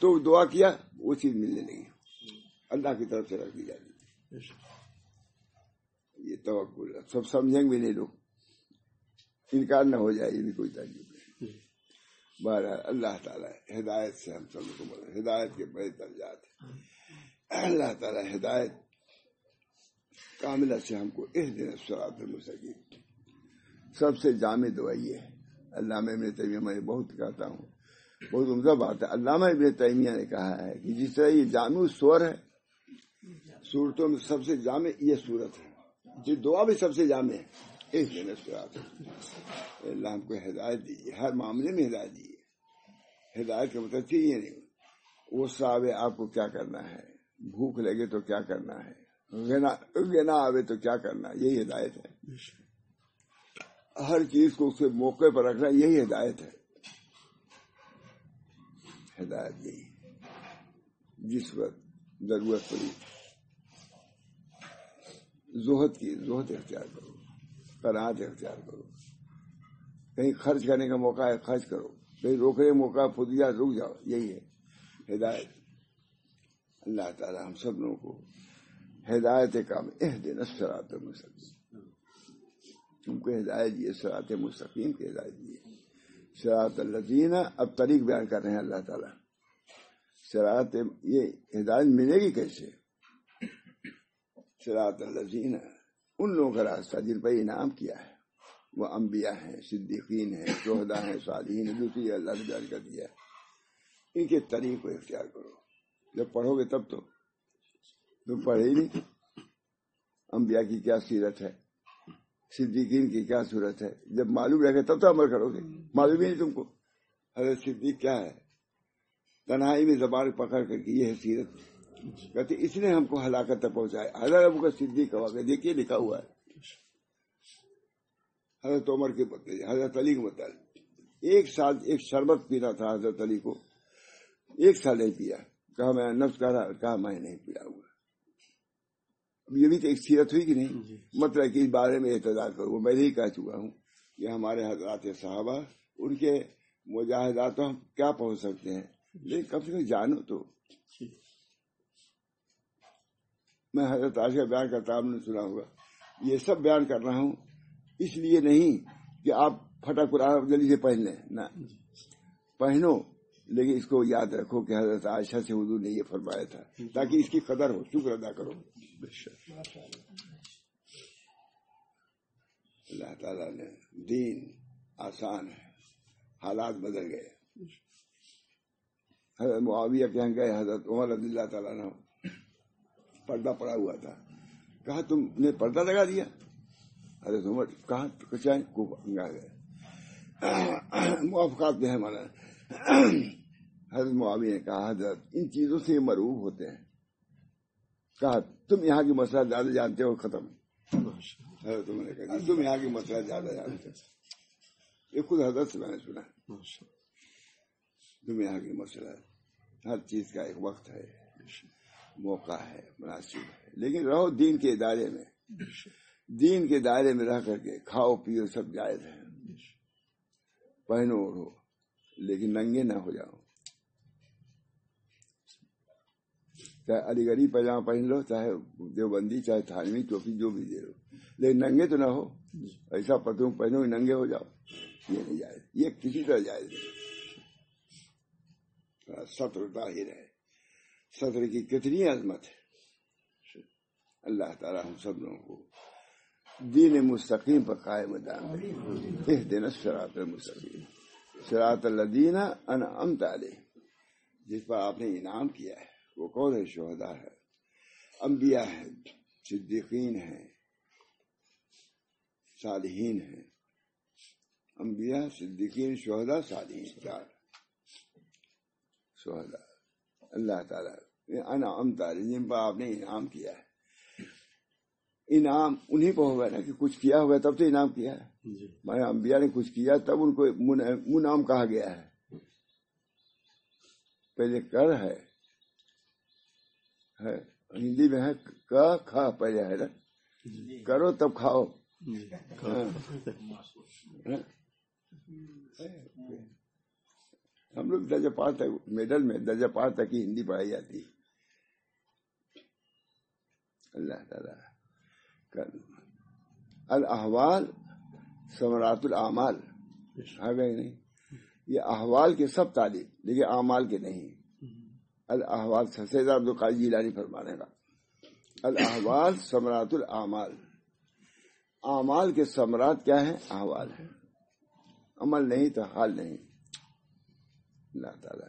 Speaker 1: تو دعا کیا، وہ چیز ملنے لگی. اللہ کی طرف سے رکھ دی جاتی. یہ توکل سب سمجھیں بھی نہیں لوگ، انکار نہ ہو جائے، یہ بھی کوئی تعجب نہیں. بہرحال اللہ تعالیٰ ہدایت سے ہم سب کو بولے. ہدایت کے بڑے درجات ہیں. اللہ تعالیٰ ہدایت کاملہ سے ہم کو اہدنا الصراط المستقیم. سب سے جامع دعا یہ ہے. علامہ ابن تیمیہ میں بہت کہتا ہوں، بہت عمدہ بات ہے. علامہ ابن تیمیہ نے کہا ہے کہ جس طرح یہ جامع سور ہے، صورتوں میں سب سے جامع یہ صورت ہے، یہ دعا بھی سب سے جامع ہے. اہدنا الصراط. اللہ ہم کو ہدایت دیجیے، ہر معاملے میں ہدایت دیجیے. ہدایت کا مطلب یہ نہیں وہ صاحب آپ کو کیا کرنا ہے، بھوک لگے تو کیا کرنا ہے، غنا آوے تو کیا کرنا، یہی ہدایت ہے. ہر چیز کو اس کے موقع پر رکھنا، یہی ہدایت ہے. ہدایت یہی جس وقت ضرورت پڑی زہد اختیار کرو، قناعت اختیار کرو. کہیں خرچ کرنے کا موقع ہے خرچ کرو، کہیں روکنے کا موقع ہے فدیہ رک جاؤ، یہی ہے ہدایت۔ اللہ تعالی ہم سب لوگوں کو ہدایت کام اہدنا الصراط المستقیم، ہم کو ہدایت دیے، صراط مستقیم کی ہدایت دیے۔ صراط الذین، اب طریق بیان کر رہے ہیں اللہ تعالیٰ، صراط یہ ہدایت ملے گی کیسے؟ صراط الذین، ان لوگوں کا راستہ جن پر انعام کیا ہے، وہ انبیاء ہیں، صدیقین ہیں، شہداء ہیں، صالحین ہیں، دوسری اللہ نے بیان کر دیا ہے۔ ان کے طریق کو اختیار کرو، جب پڑھو گے تب تو، تم پڑھے ہی نہیں انبیاء کی کیا سیرت ہے، صدیقین کی کیا صورت ہے، جب معلوم رہے گا تب تو عمل کرو گے، معلوم ہی نہیں تم کو حضرت صدیق کیا ہے، تنہائی میں زبان پکڑ کر کے یہ ہے سیرت، کہتے اس نے ہم کو ہلاکت تک پہنچایا۔ حضرت ابو بکر صدیق کا واقعہ دیکھیے لکھا ہوا ہے، حضرت عمر کے بتائیے، حضرت علی کو بتائیے، ایک سال ایک شربت پینا تھا حضرت علی کو، ایک سال نہیں پیا، کہا میں نفس کہہ رہا، کہا میں نہیں پیا ہوا۔ یہ بھی تو ایک سیرت ہوئی کہ نہیں؟ مطلب کہ اس بارے میں اعتراض کروں، میں نہیں کہہ چکا ہوں کہ ہمارے حضرات صحابہ ان کے مجاہدات تو ہم کیا پہنچ سکتے ہیں، لیکن کم سے کم جانو تو۔ میں حضرت عائشہ کا بیان کرتا آپ نے سنا ہوگا، یہ سب بیان کر رہا ہوں اس لیے نہیں کہ آپ پھٹا قرآن جلدی سے پڑھ لیں، نہ پہنو، لیکن اس کو یاد رکھو کہ حضرت عائشہ سے حضور نے یہ فرمایا تھا، تاکہ اس کی قدر ہو، شکر ادا کرو۔ اللہ تعالیٰ نے دین آسان ہے، حالات بدل گئے۔ حضرت معاویہ کے یہاں گئے، حضرت عمر رضی اللہ تعالیٰ عنہ، پردہ پڑا ہوا تھا، کہا تم نے پردہ لگا دیا؟ حضرت عمر کہاں کچھ گئے، موافقات میں ہے مانا۔ حضرت معاویہ نے کہا حضرت ان چیزوں سے مرعوب ہوتے ہیں، کہا تم یہاں کی مسئلہ زیادہ جانتے ہو، ختم۔ حضرت عمر نے کہا تم یہاں کی مسئلہ زیادہ جانتے ہو، یہ خود حضرت سے میں نے سنا، تم یہاں کی مسئلہ، ہر چیز کا ایک وقت ہے، موقع ہے، مناسب ہے، لیکن رہو دین کے دائرے میں، دین کے دائرے میں رہ کر کے کھاؤ پیو سب جائز ہے، پہنو اڑو، لیکن ننگے نہ ہو جاؤ، چاہے علی گڑھی پائجامہ پہن لو، چاہے دیوبندی، چاہے تھانوی ٹوپی جو بھی دے لو، لیکن ننگے تو نہ ہو، ایسا پتلون پہنو ننگے ہو جاؤ، یہ نہیں جائز، یہ کسی طرح جائز نہیں۔ سطر ظاہر ہے، سطر کی کتنی عظمت ہے۔ اللہ تعالی ہم سب لوگوں کو دین مستقیم پر قائم دائم رکھے۔ اہدنا الصراط المستقیم، صراط الذین انعمت علیہم، جس پر آپ نے انعام کیا ہے، وہ کون ہے؟ شہداء ہے، انبیاء ہیں، صدیقین ہیں، صالحین ہیں، انبیاء، صدیقین، شہداء، صالحین، چار شہداء۔ اللہ تعالیٰ انعمت علیہم، جن پر آپ نے انعام کیا ہے، انعام انہیں کو ہوگا نا کہ کچھ کیا ہوگا تب تو انعام کیا ہے، ہمارے انبیاء نے کچھ کیا تب ان کو منعم کہا گیا ہے، پہلے کر ہے، ہندی میں ہے کا کھا، پہلے ہے نا، کرو تب کھاؤ۔ ہم لوگ درجہ پانچ تک، میڈل میں درجہ پانچ تک کی ہندی پڑھائی جاتی ہے۔ اللہ تعالیٰ الاحوال ثمرات الاعمال، آ گئے نہیں؟ یہ احوال کے سب تعلیم، لیکن اعمال کے نہیں۔ الاحوال سید عبد القادر جیلانی فرمانے گا، الاحوال ثمرات الاعمال، اعمال کے ثمرات کیا ہیں؟ احوال ہیں، عمل نہیں تو حال نہیں۔ اللہ تعالیٰ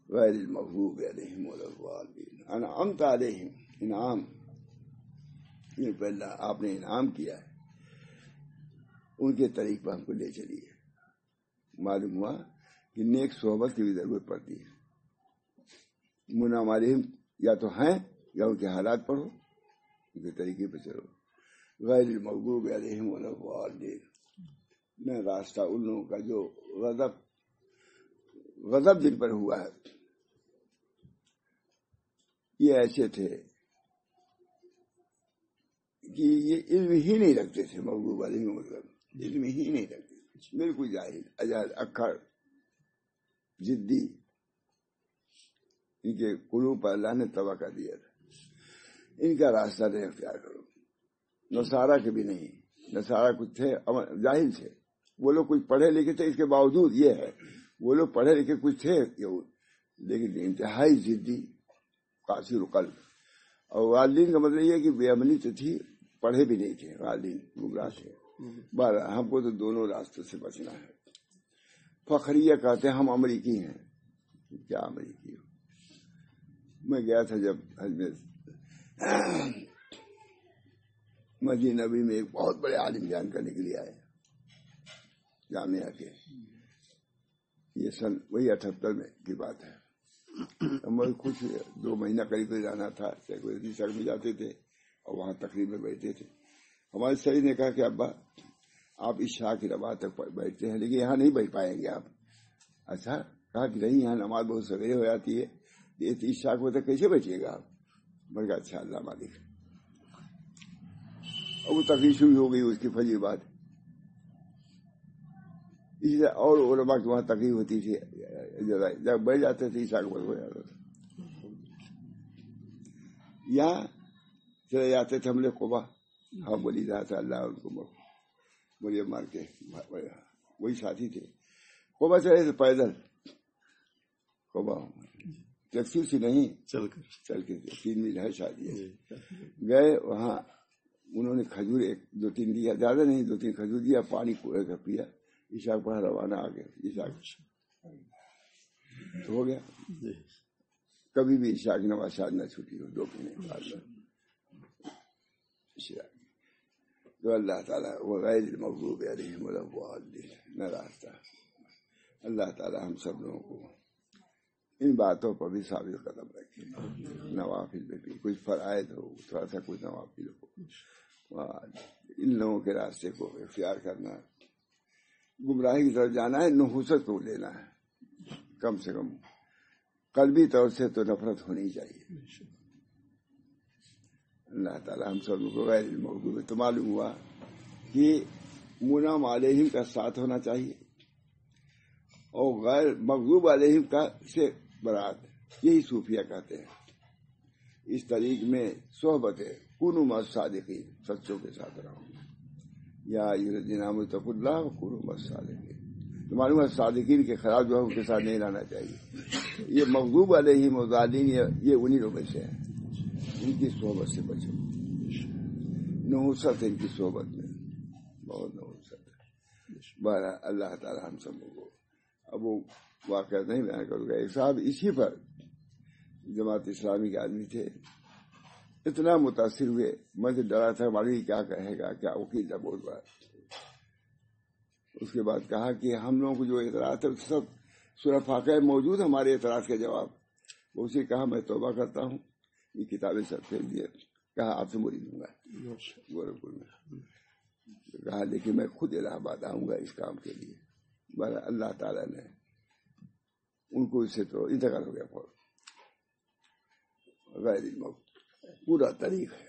Speaker 1: غیر المغضوب علیہم ولا الضالین، انعمت علیہم، انعام، یہ پہلا آپ نے انعام کیا ہے، ان کے طریق پر ہم کو لے چلیے۔ معلوم ہوا کہ نیک صحبت کی بھی ضرورت پڑتی ہے، منعم علیہم یا تو ہیں یا ان کے حالات پڑھو، ان کے طریقے پہ چلو۔ غیر المغضوب علیہم ولا الضالین، میں راستہ ان لوگوں کا جو غضب جن پر ہوا ہے، یہ ایسے تھے کہ یہ علم ہی نہیں رکھتے تھے، مغضوب علیہم مطلب علم ہی نہیں رکھتے تھے، بالکل جاہل اجہل اکھڑ ضدی، ان کے قلوب پر اللہ نے تباہ کر دیا تھا. ان کا راستہ نہیں اختیار کرو. نصارہ کے بھی نہیں، نصارہ کچھ تھے جاہل تھے، وہ لوگ کچھ پڑھے لکھے تھے، اس کے باوجود یہ ہے وہ لوگ پڑھے لکھے کچھ تھے یہود، لیکن انتہائی ضدی قاسر القلب. اور والدین کا مطلب یہ ہے کہ بے عملی تو تھی، پڑھے بھی نہیں تھے، والدین گمراہ تھے. بہرحال ہم کو تو دونوں راستوں سے بچنا ہے. فخریہ کہتے ہیں ہم امریکی ہیں. کیا امریکی ہو؟ میں گیا تھا جب حج میں مسجد نبوی میں ایک بہت بڑے عالم جان کرنے کے لیے آئے جامعہ کے، یہ سن وہی 78 میں کی بات ہے. ہمیں کچھ 2 مہینہ قریب جانا تھا، سیکورٹی سر میں جاتے تھے اور وہاں تقریب میں بیٹھتے تھے. ہمارے سعید نے کہا کہ ابا آپ عشاء کی نماز تک بیٹھتے ہیں لیکن یہاں نہیں بیٹھ پائیں گے آپ. اچھا، کہا کہ نہیں یہاں نماز بہت سویرے ہو جاتی ہے، عشاء کو تک کیسے بیٹھیے گا آپ؟ میں کہا اچھا اللہ مالک. اور وہ تقریر شروع ہو گئی اس کی فجر بعد. اسی طرح اور علماء کی وہاں تقریر ہوتی تھی، جب بیٹھ جاتے تھے عشاء کو ہو جاتا تھا. یہاں چلے جاتے تھے ہم لوگ قبا. ہاں بولی رہا تھا اللہ ان کو مجھے مار کے، وہی ساتھی تھے. قبا چلے تھے پیدل، قبا ٹیکسی سے نہیں چل کے 3 میل ہے شاید. گئے وہاں انہوں نے کھجور 1-2-3 دیا، زیادہ نہیں 2-3 کھجور دیا، پانی پیا، عشاء پڑھا روانہ آ گئے. عشاء تو ہو گیا. کبھی بھی عشاء کی نماز شاید نہ چھوٹی ہو 2 مہینے بعد. تو اللہ تعالیٰ وغیر المغضوب علیہم ولا الضالین نہ راستہ. اللہ تعالیٰ ہم سب لوگوں کو ان باتوں پر بھی ثابت قدم رکھے. نوافل میں بھی کچھ فرائض ہو، تھوڑا سا کچھ نوافل ہو، ان لوگوں کے راستے کو اختیار کرنا. گمراہی کی طرف جانا ہے، نحوست کو لینا ہے. کم سے کم قلبی طور سے تو نفرت ہونی چاہیے. اللہ تعالیٰ ہم سب کو غیر المغضوب. تو معلوم ہوا کہ منعم علیہم کا ساتھ ہونا چاہیے اور غیر مغضوب علیہم کا سے برات. یہی صوفیہ کہتے ہیں. اس طریق میں صحبت ہے، کنوا مع الصادقین، سچوں کے ساتھ رہو. یا الذین آمنوا اتقوا اللہ وکونوا مع الصادقین. تو معلوم ہے صادقین کے خلاف جو ہے ان کے ساتھ نہیں رہنا چاہیے. یہ مغضوب علیہم والضالین یہ انہی لوگوں میں سے ہیں. ان کی صحبت سے بچو. نحوست ان کی صحبت میں، بہت نحوست ہے. بہرحال اللہ تعالی ہم سب کو. اب وہ واقعہ نہیں بیان کروں گا. ایک صاحب اسی پر جماعت اسلامی کے آدمی تھے، اتنا متاثر ہوئے، میں تو ڈرا تھا معلوم کیا کہے گا، کیا وکیل تھا بہت بڑا. اس کے بعد کہا کہ ہم لوگوں کو جو اعتراض ہے سب سورہ فاقہ موجود، ہمارے اعتراض کا جواب. اسے کہا میں توبہ کرتا ہوں، یہ کتابیں سب پھینک دیے. کہا آپ سے مرید ہوں گا گورکھپور میں. کہا لیکن میں خود الہ آباد آؤں گا اس کام کے لیے. بہرحال اللہ تعالیٰ نے ان کو اس سے تو انتقال ہو گیا. غیر المغضوب پورا طریق ہے.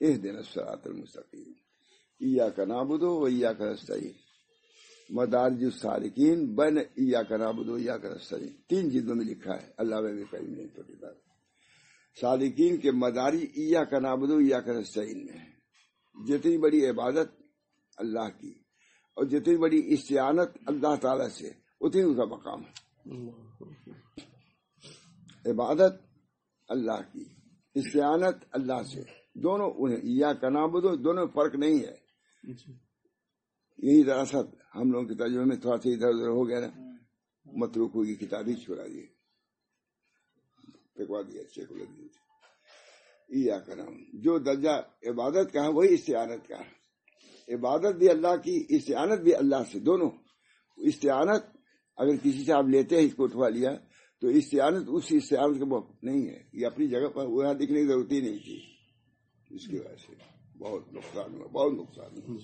Speaker 1: اہدنا الصراط المستقیم، ایاک نعبد و ایاک نستعین. مدارج السالکین بین ایاک نعبد و ایاک نستعین 3 جلدوں میں لکھا ہے. اللہ میں بھی قریب نہیں تو کتاب. سالکین کے مدارج ایاک نعبد و ایاک نستعین میں ہے. جتنی بڑی عبادت اللہ کی اور جتنی بڑی استعانت اللہ تعالیٰ سے، اتنی اس کا مقام ہے. عبادت اللہ کی، استعانت اللہ سے، دونوں انہیں ایاک نعبد دونوں فرق نہیں ہے. یہی دراصل ہم لوگوں کے ترجمے میں تھوڑا سا ادھر ادھر ہو گیا نا. متروکوں کی کتاب ہی چھوڑا دی، پھینکوا دیا، سیکولر دی. ایاک نعبد جو درجہ عبادت کا ہے وہی استعانت کا ہے. عبادت بھی اللہ کی، استعانت بھی اللہ سے، دونوں. استعانت اگر کسی سے آپ لیتے ہیں، اس کو اٹھوا لیا تو استعانت اس استعانت کا نہیں ہے. یہ اپنی جگہ پر وہاں دکھنے کی ضرورت ہی نہیں تھی. اس کی وجہ سے بہت نقصان ہوا، بہت نقصان ہوا.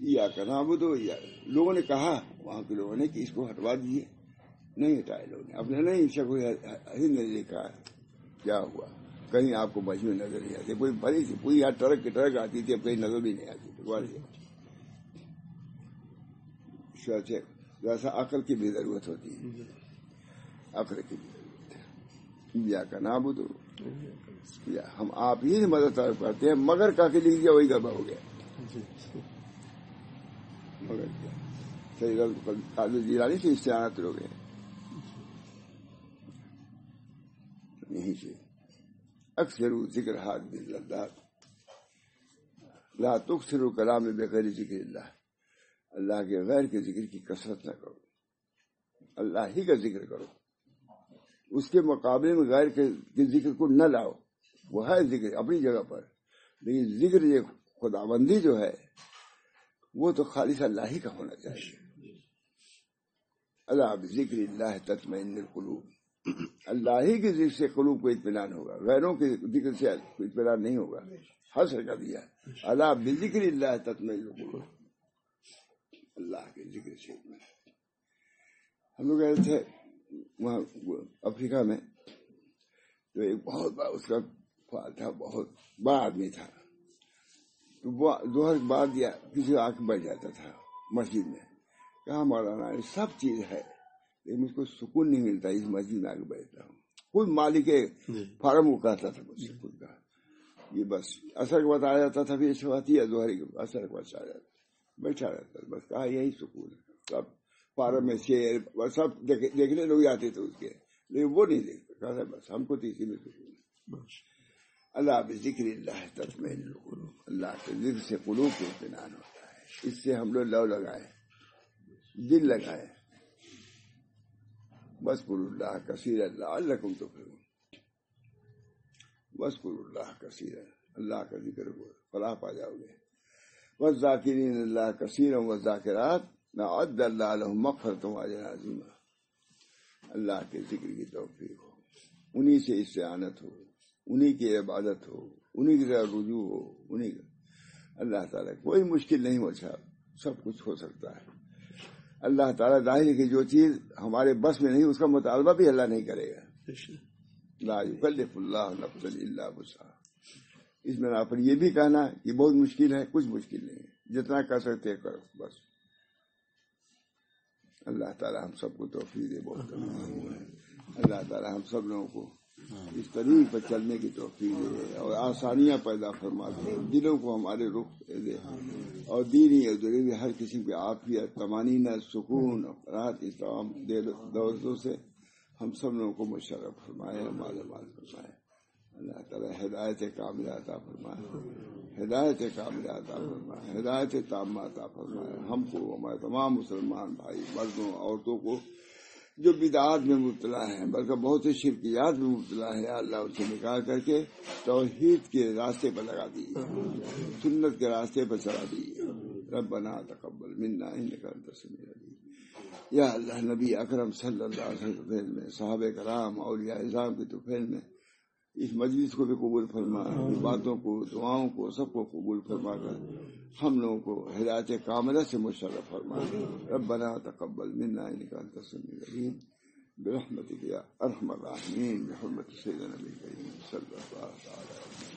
Speaker 1: ایاک نعبد لوگوں نے کہا، وہاں کے لوگوں نے کہ اس کو ہٹوا دیجیے. نہیں ہٹائے لوگوں نے. اپنے نہیں شکل ہند نے دیکھا کیا ہوا. کہیں آپ کو مجموعی نظر نہیں آتی. کوئی بڑی سی پوری یہاں ٹرک کی ٹرک آتی تھی، اب کہیں نظر بھی نہیں آتی. اس وجہ سے ویسا عقل کی بھی ضرورت ہوتی ہے، عقل کی بھی ضرورت ہے۔ یا کا نعبد، یا ہم آپ ہی سے مدد طلب کرتے ہیں، مگر کا کے لکھ دیا وہی گڑبڑ ہو گیا۔ مگر کیا صحیح قادر جیلانی سے استعانت ہو گئے، یہیں سے اکثر ذکر حق باللہ لا تکثروا کلام بغیر ذکر اللہ، اللہ کے غیر کے ذکر کی کثرت نہ کرو، اللہ ہی کا ذکر کرو، اس کے مقابلے میں غیر کے ذکر کو نہ لاؤ۔ وہ ہے ذکر اپنی جگہ پر، لیکن ذکر یہ خداوندی جو ہے وہ تو خالص اللہ ہی کا ہونا چاہیے۔ اللہ بذکر اللہ تطمئن القلوب، اللہ ہی کے ذکر سے قلوب کو اطمینان ہوگا، غیروں کے ذکر سے اطمینان نہیں ہوگا۔ حسر کر دیا، اللہ بذکر اللہ تطمئن القلوب، اللہ کے ذکر سے اطمینان۔ ہم لوگ گئے تھے وہاں افریقہ میں، تو ایک بہت بڑا اس کا فال تھا، بہت بڑا آدمی تھا، تو وہ دوہر بعد دیا کسی آنکھ بیٹھ جاتا تھا مسجد میں، کہا مولانا سب چیز ہے لیکن مجھ کو سکون نہیں ملتا اس مسجد میں آگے بیٹھتا ہوں۔ خود مالک فارم وہ کہتا تھا مجھ سے، خود کا یہ بس اثر کے بتایا جاتا تھا، پھر شفاتی دوہری کے اثر کے بتایا جاتا، بیٹھا رہتا بس، کہا یہی سکون ہے۔ سب فارم میں شیر سب دیکھنے لوگ آتے تھے اس کے، لیکن وہ نہیں دیکھتے، کہا بس ہم کو تو اسی میں سکون ہے۔ اللہ بذکر اللہ تطمئن القلوب، اللہ کے ذکر سے قلوب کو اطمینان ہوتا ہے۔ اس سے ہم لوگ لو لگائے، دل لگائے، واذکروا اللہ کثیرا لعلکم تفلحون، واذکروا اللہ کثیرا، اللہ کا ذکر کو فلاح پا جاؤ گے۔ والذاکرین اللہ کثیرا والذاکرات اعد اللہ لهم مغفرۃ واجرا عظیما، اللہ کے ذکر کی توفیق ہو، انہی سے استعانت ہو، انہی کی عبادت ہو، انہی کی طرف رجوع ہو، انہی اللہ تعالیٰ کوئی مشکل نہیں ہو، سب کچھ ہو سکتا ہے۔ اللہ تعالیٰ ظاہر ہے کہ جو چیز ہمارے بس میں نہیں اس کا مطالبہ بھی اللہ نہیں کرے گا۔ لا یکلف اللہ نفسا الا وسعها، اس میں آپ یہ بھی کہنا یہ بہت مشکل ہے، کچھ مشکل نہیں ہے، جتنا کر سکتے ہیں کرو بس۔ اللہ تعالیٰ ہم سب کو توفیق دے، بہت اللہ تعالیٰ ہم سب لوگوں کو اس طریق پر چلنے کی توفیق دے اور آسانیاں پیدا فرما دے، دلوں کو ہمارے رخ دے، اور دینی اور دنیوی ہر کسی کی عافیت، طمانینہ، سکون، راحت اس تمام دوستوں سے ہم سب لوگوں کو مشرف فرمائے، مال فرمائے۔ اللہ تعالیٰ ہدایت کاملہ عطا فرمائے، ہدایت کاملہ عطا فرمائے، ہدایت تامہ عطا فرمائے ہم کو، ہمارے تمام مسلمان بھائی مردوں عورتوں کو جو بدعات میں مبتلا ہیں، بلکہ بہت سے شرکیات میں مبتلا ہے، اللہ اسے نکال کر کے توحید کے راستے پر لگا دیجیے، سنت کے راستے پر چلا دیجیے۔ ربنا تقبل منا انک انت السمیع العلیم۔ یا اللہ نبی اکرم صلی اللہ علیہ وسلم میں، صحابہ کرام، اولیاء اعظام کے طفیل میں اس مجلس کو بھی قبول فرما، باتوں کو، دعاؤں کو، سب کو قبول فرما کر ہم لوگوں کو ہدایت کاملہ سے مشرف فرما۔ ربنا تقبل منا انک انت السمیع العلیم برحمتک یا ارحم الراحمین، بحرمت سیدنا نبی کریم صلی اللہ علیہ وسلم۔